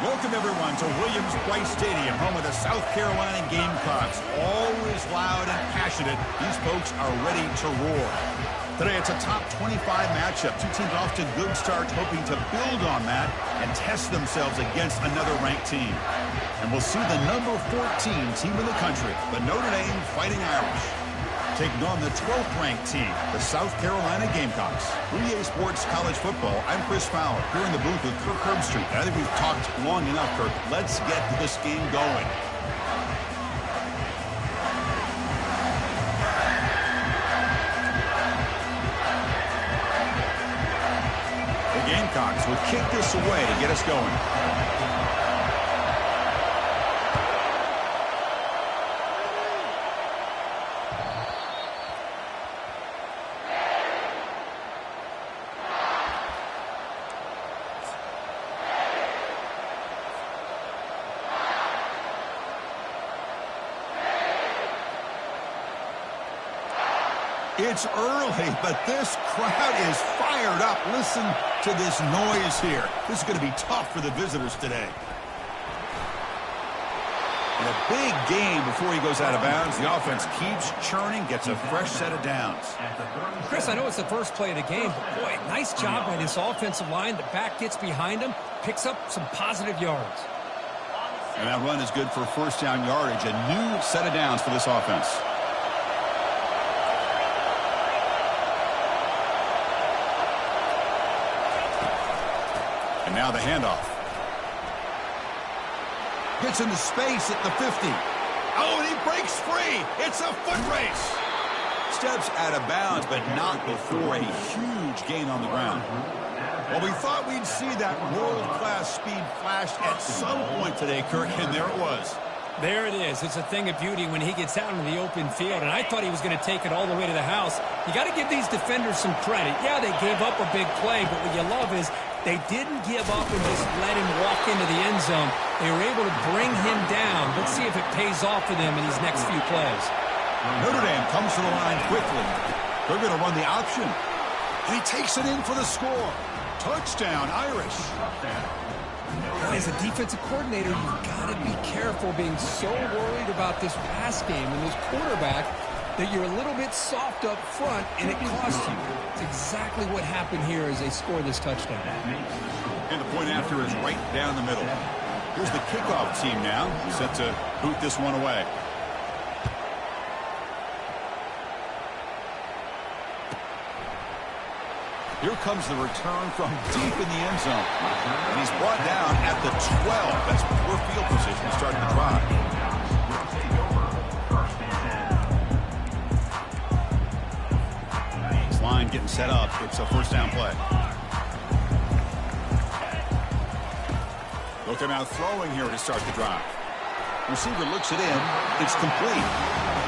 Welcome, everyone, to Williams-Brice Stadium, home of the South Carolina Gamecocks. Always loud and passionate, these folks are ready to roar. Today, it's a top 25 matchup. Two teams off to good starts, hoping to build on that and test themselves against another ranked team. And we'll see the number 14 team in the country, the Notre Dame Fighting Irish, taking on the 12th ranked team, the South Carolina Gamecocks. For EA Sports College Football, I'm Chris Fowler, here in the booth with Kirk Herbstreit. I think we've talked long enough, Kirk. Let's get this game going. The Gamecocks will kick this away to get us going. It's early, but this crowd is fired up. Listen to this noise here. This is going to be tough for the visitors today. And a big gain before he goes out of bounds. The offense keeps churning, gets a fresh set of downs. Chris, I know it's the first play of the game, but boy, nice job by this offensive line. The back gets behind him, picks up some positive yards. And that run is good for first down yardage. A new set of downs for this offense. Now the handoff. Gets into space at the 50. Oh, and he breaks free. It's a foot race. Steps out of bounds, but not before a huge gain on the ground. Well, we thought we'd see that world-class speed flash at some point today, Kirk, and there it was. There it is. It's a thing of beauty when he gets out into the open field, and I thought he was going to take it all the way to the house. You got to give these defenders some credit. Yeah, they gave up a big play, but what you love is they didn't give up and just let him walk into the end zone. They were able to bring him down. Let's see if it pays off for them in these next few plays. Notre Dame comes to the line quickly. They're going to run the option. He takes it in for the score. Touchdown, Irish. As a defensive coordinator, you've got to be careful being so worried about this pass game and this quarterback that you're a little bit soft up front, and it costs you. It's exactly what happened here as they score this touchdown. And the point after is right down the middle. Here's the kickoff team now, set to boot this one away. Here comes the return from deep in the end zone. And he's brought down at the 12. That's poor field position to start the drive. This line getting set up. It's a first down play. Looking out throwing here to start the drive. Receiver looks it in. It's complete.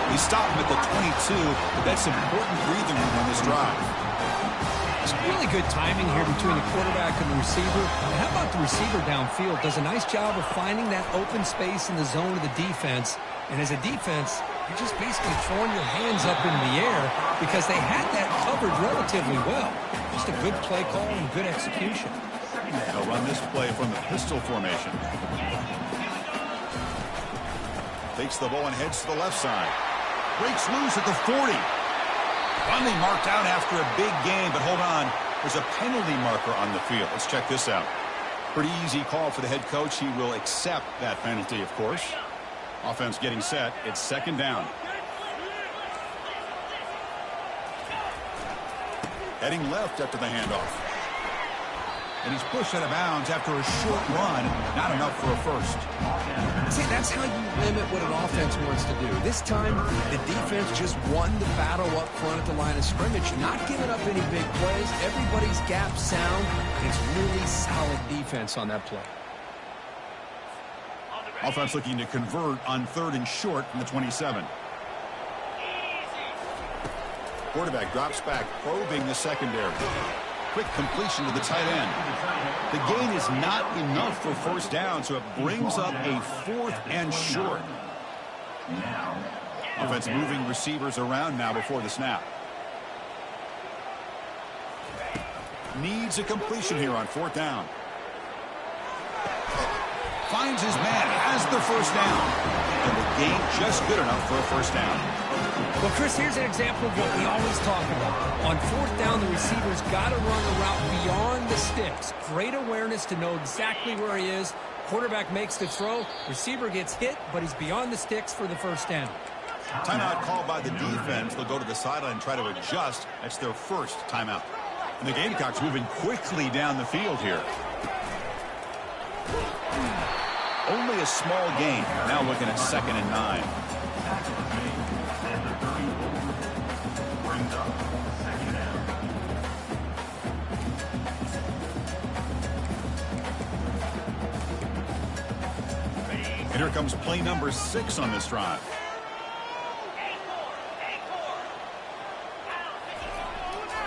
He stopped him at the 22. But that's important breathing room on this drive. Really good timing here between the quarterback and the receiver. And how about the receiver downfield? Does a nice job of finding that open space in the zone of the defense. And as a defense, you're just basically throwing your hands up in the air because they had that covered relatively well. Just a good play call and good execution. They'll run this play from the pistol formation. Takes the ball and heads to the left side. Breaks loose at the 40. Finally marked out after a big game, but hold on. There's a penalty marker on the field. Let's check this out. Pretty easy call for the head coach. He will accept that penalty, of course. Offense getting set. It's second down. Heading left after the handoff. And he's pushed out of bounds after a short run. Not enough for a first. See, that's how you limit what an offense wants to do. This time, the defense just won the battle up front at the line of scrimmage, not giving up any big plays. Everybody's gap sound. It's really solid defense on that play. Offense looking to convert on 3rd and short from the 27. Quarterback drops back, probing the secondary. Quick completion to the tight end. The gain is not enough for first down, so it brings up a 4th and short. Offense moving receivers around now before the snap. Needs a completion here on 4th down. Finds his man, has the first down. And the gain just good enough for a first down. Well, Chris, here's an example of what we always talk about. On fourth down, the receiver's got to run a route beyond the sticks. Great awareness to know exactly where he is. Quarterback makes the throw. Receiver gets hit, but he's beyond the sticks for the first down. Timeout called by the defense. They'll go to the sideline and try to adjust. That's their first timeout. And the Gamecocks moving quickly down the field here. Only a small gain. Now looking at 2nd and 9. And here comes play number 6 on this drive.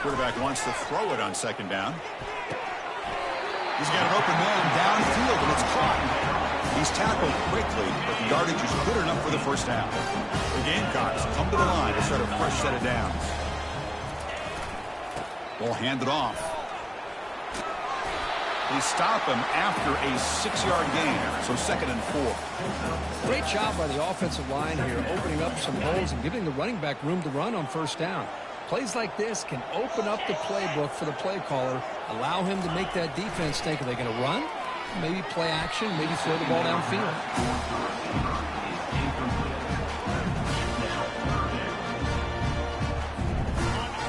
Quarterback wants to throw it on 2nd down. He's got an open man downfield, and it's caught. He's tackled quickly, but the yardage is good enough for the first down. The Gamecocks come to the line to start a fresh set of downs. Ball handed off. They stop him after a 6-yard gain, so 2nd and 4. Great job by the offensive line here, opening up some holes and giving the running back room to run on first down. Plays like this can open up the playbook for the play caller, allow him to make that defense think, are they going to run? Maybe play action, maybe throw the ball downfield.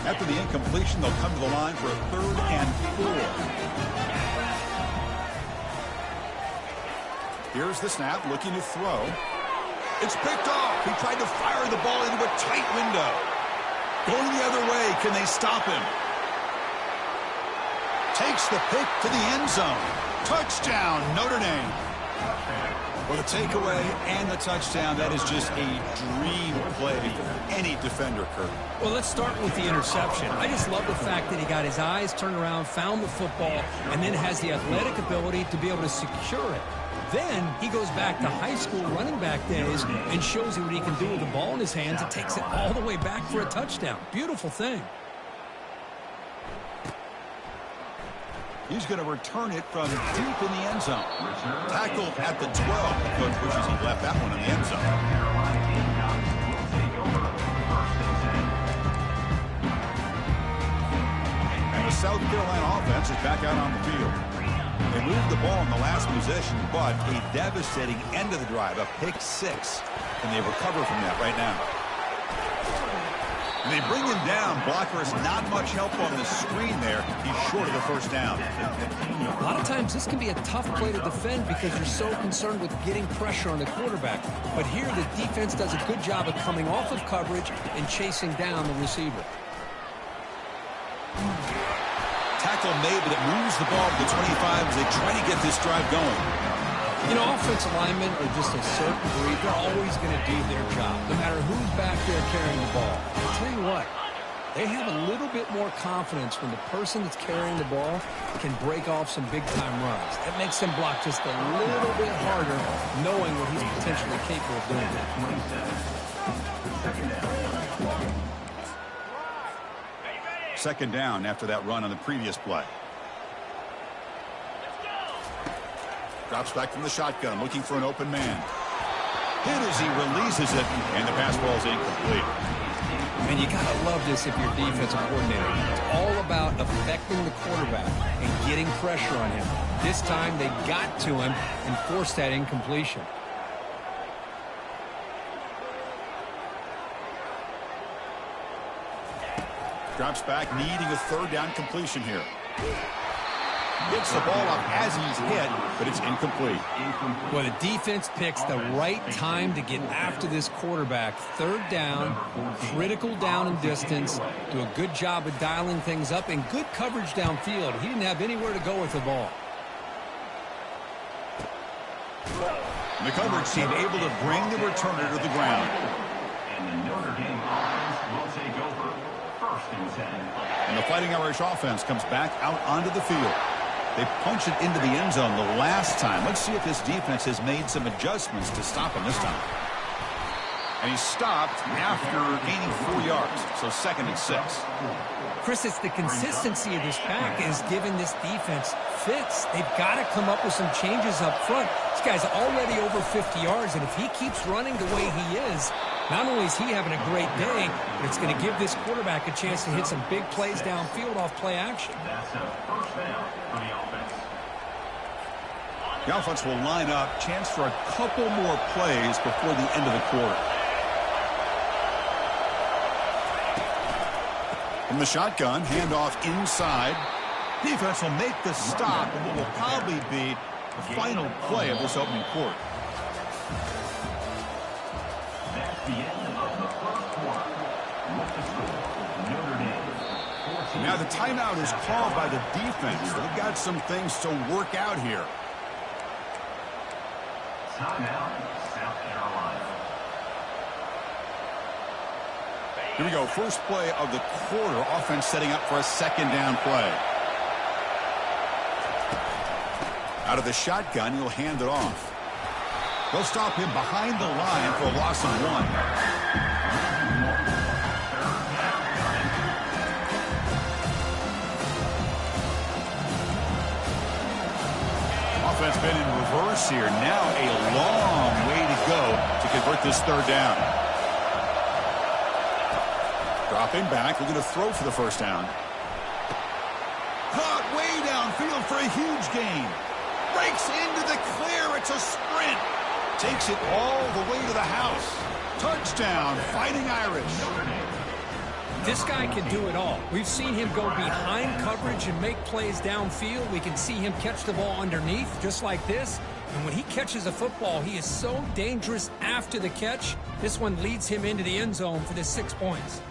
After the incompletion, they'll come to the line for a 3rd and 4. Here's the snap, looking to throw. It's picked off. He tried to fire the ball into a tight window. Going the other way, can they stop him? Takes the pick to the end zone. Touchdown, Notre Dame. Well, the takeaway and the touchdown, that is just a dream play for any defender, Kurt. Well, let's start with the interception. I just love the fact that he got his eyes turned around, found the football, and then has the athletic ability to be able to secure it. Then he goes back to high school running back days and shows you what he can do with the ball in his hands. It takes it all the way back for a touchdown. Beautiful thing. He's going to return it from deep in the end zone. Tackled at the 12. Coach wishes he left that one in the end zone. And the South Carolina offense is back out on the field. They moved the ball in the last possession, but a devastating end of the drive, a pick 6. And they recover from that right now. And they bring him down. Blocker is not much help on the screen there. He's short of the first down. A lot of times this can be a tough play to defend because you're so concerned with getting pressure on the quarterback. But here the defense does a good job of coming off of coverage and chasing down the receiver. Tackle made, but it moves the ball to the 25 as they try to get this drive going. You know, offensive linemen are just a certain breed. They're always going to do their job, no matter who's back there carrying the ball. I'll tell you what, they have a little bit more confidence when the person that's carrying the ball can break off some big-time runs. That makes them block just a little bit harder, knowing what he's potentially capable of doing. Second down after that run on the previous play. Drops back from the shotgun, looking for an open man. Hit as he releases it, and the pass ball is incomplete. And you got to love this if you're defensive coordinator. It's all about affecting the quarterback and getting pressure on him. This time they got to him and forced that incompletion. Drops back, needing a 3rd down completion here. Gets the ball up as he's hit, but it's incomplete. Well, the defense picks the right time to get after this quarterback. 3rd down, critical down and distance. Do a good job of dialing things up and good coverage downfield. He didn't have anywhere to go with the ball. And the coverage team able to bring the returner to the ground. And the Notre Dame offense will take over 1st and 10. And the Fighting Irish offense comes back out onto the field. They punch it into the end zone the last time. Let's see if this defense has made some adjustments to stop him this time. And he's stopped after gaining 4 yards, so 2nd and 6. Chris, it's the consistency of this pack is giving this defense fits. They've got to come up with some changes up front. This guy's already over 50 yards, and if he keeps running the way he is, not only is he having a great day, but it's going to give this quarterback a chance to hit some big plays downfield off play action. That's a first down for the offense. The offense will line up, chance for a couple more plays before the end of the quarter. From the shotgun, handoff inside. Defense will make the stop, and what will probably be the final play of this opening quarter. That's the end of the first quarter. With the score, Notre Dame 14. Now the timeout is called by the defense. They've got some things to work out here. Timeout, South Carolina. Here we go. First play of the quarter. Offense setting up for a 2nd down play. Out of the shotgun, he'll hand it off. They'll stop him behind the line for a loss of 1. Offense been in reverse here. Now a long way to go to convert this 3rd down. Dropping back, looking to throw for the 1st down. Caught way downfield for a huge gain. Breaks into the clear. It's a sprint. Takes it all the way to the house. Touchdown, Fighting Irish. This guy can do it all. We've seen him go behind coverage and make plays downfield. We can see him catch the ball underneath, just like this. And when he catches a football, he is so dangerous after the catch. This one leads him into the end zone for the 6 points.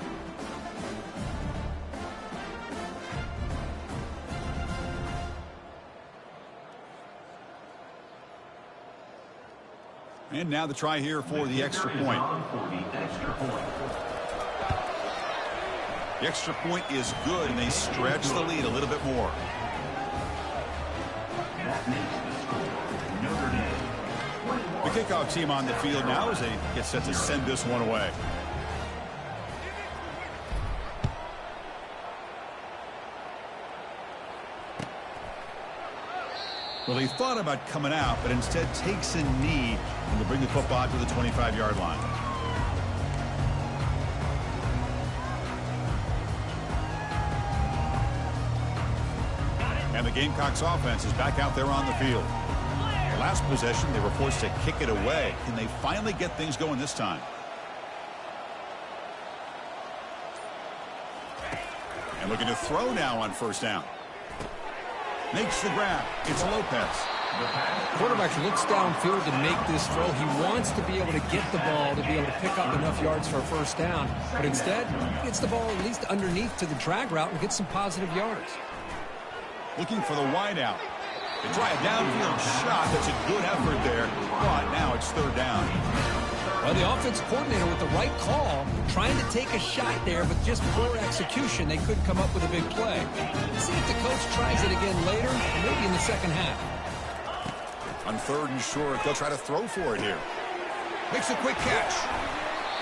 And now the try here for the extra point. The extra point is good, and they stretch the lead a little bit more. The kickoff team on the field now as they get set to send this one away. Well, he thought about coming out, but instead takes a knee and to bring the football to the 25-yard line. And the Gamecocks offense is back out there on the field. The last possession, they were forced to kick it away. Can they finally get things going this time? And looking to throw now on 1st down. Makes the grab. It's Lopez. Quarterback looks downfield to make this throw. He wants to be able to get the ball to be able to pick up enough yards for a 1st down. But instead, he gets the ball at least underneath to the drag route and gets some positive yards. Looking for the wideout. They try a downfield shot. That's a good effort there. But now it's 3rd down. Well, the offense coordinator with the right call, trying to take a shot there, but just poor execution. They couldn't come up with a big play. Let's see if the coach tries it again later, maybe in the 2nd half. On 3rd and short, they'll try to throw for it here. Makes a quick catch.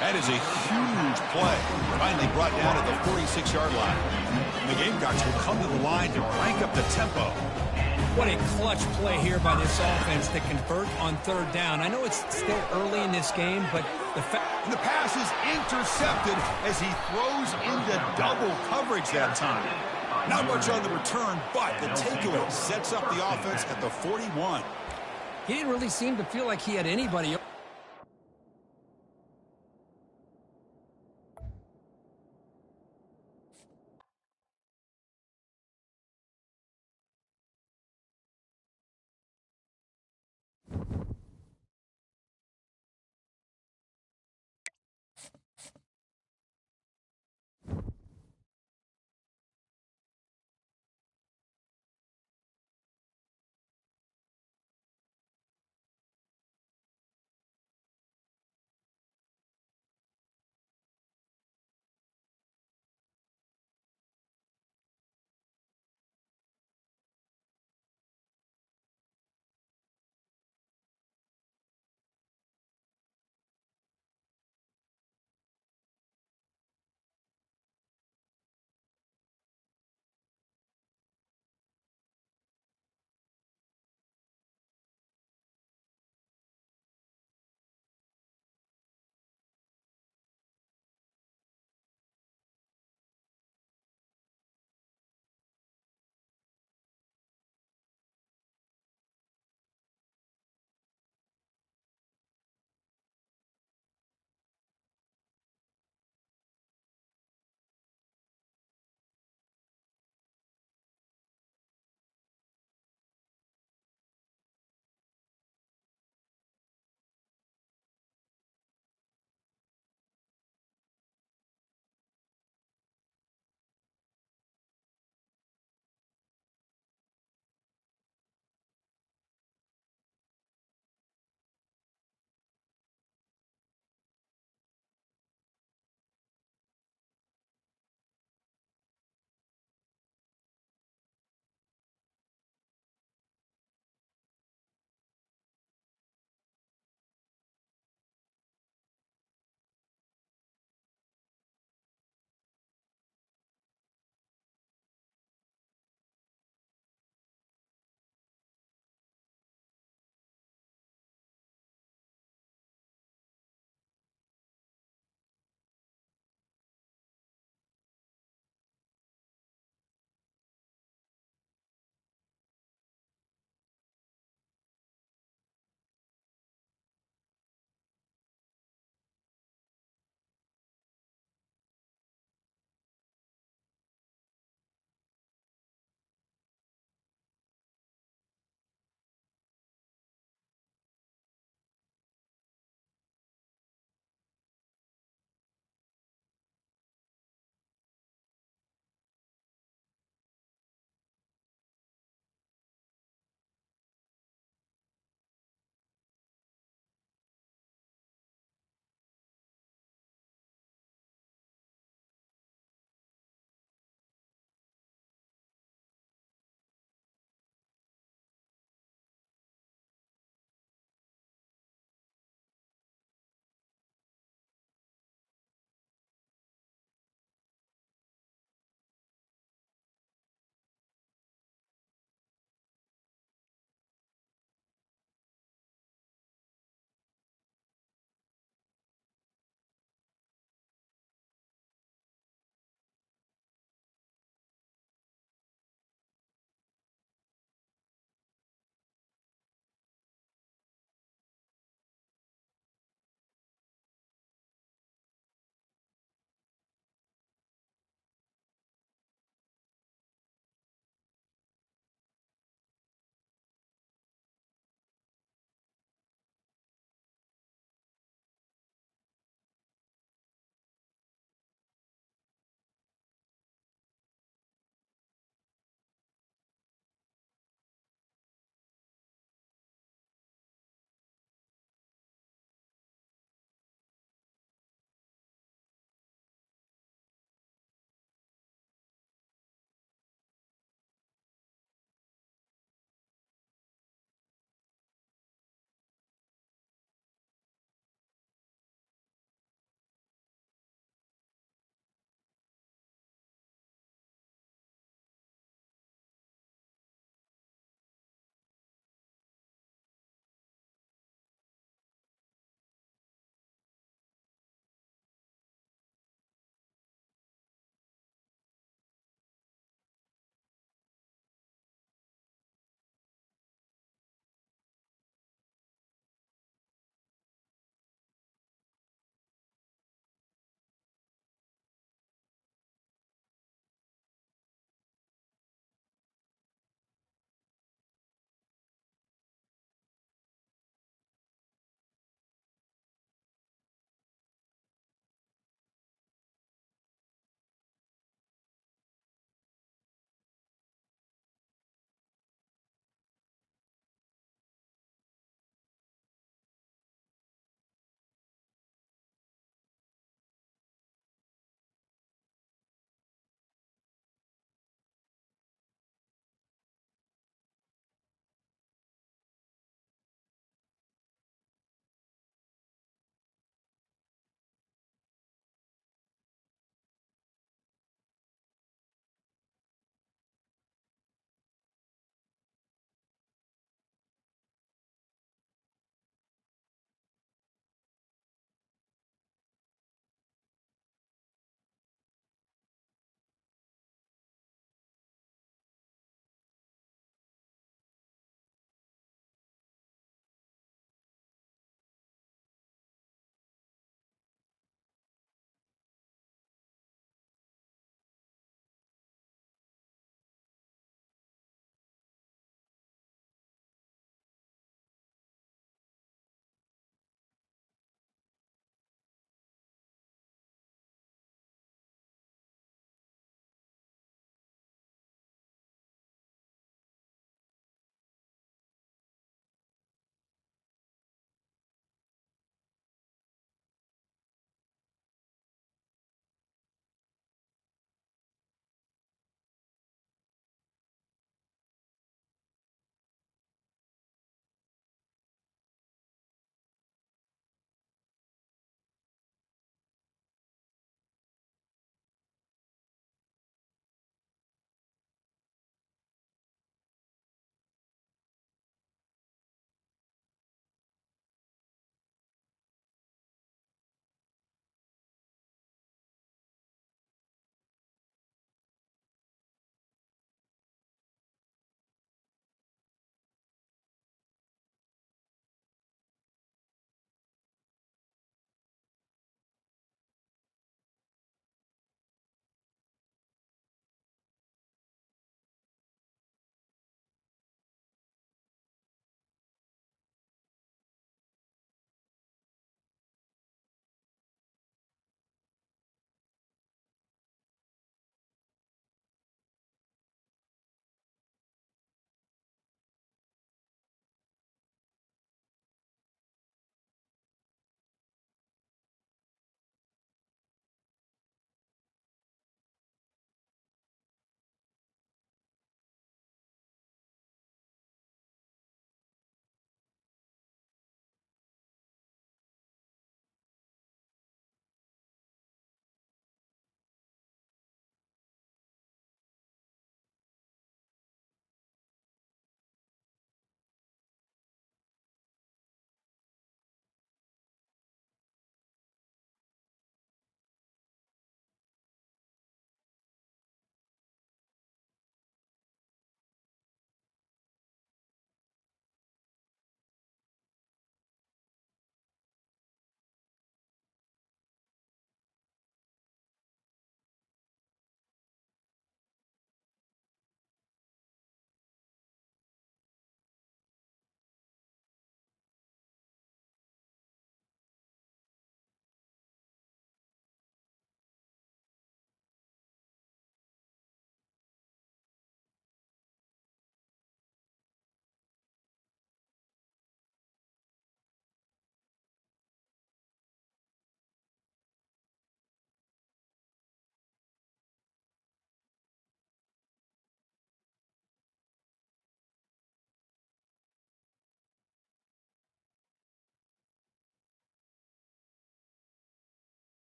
That is a huge play. Finally brought down at the 46-yard line. And the Gamecocks will come to the line to crank up the tempo. What a clutch play here by this offense to convert on 3rd down. I know it's still early in this game, but the pass is intercepted as he throws into double coverage that time. Not much on the return, but the takeaway sets up the offense at the 41. He didn't really seem to feel like he had anybody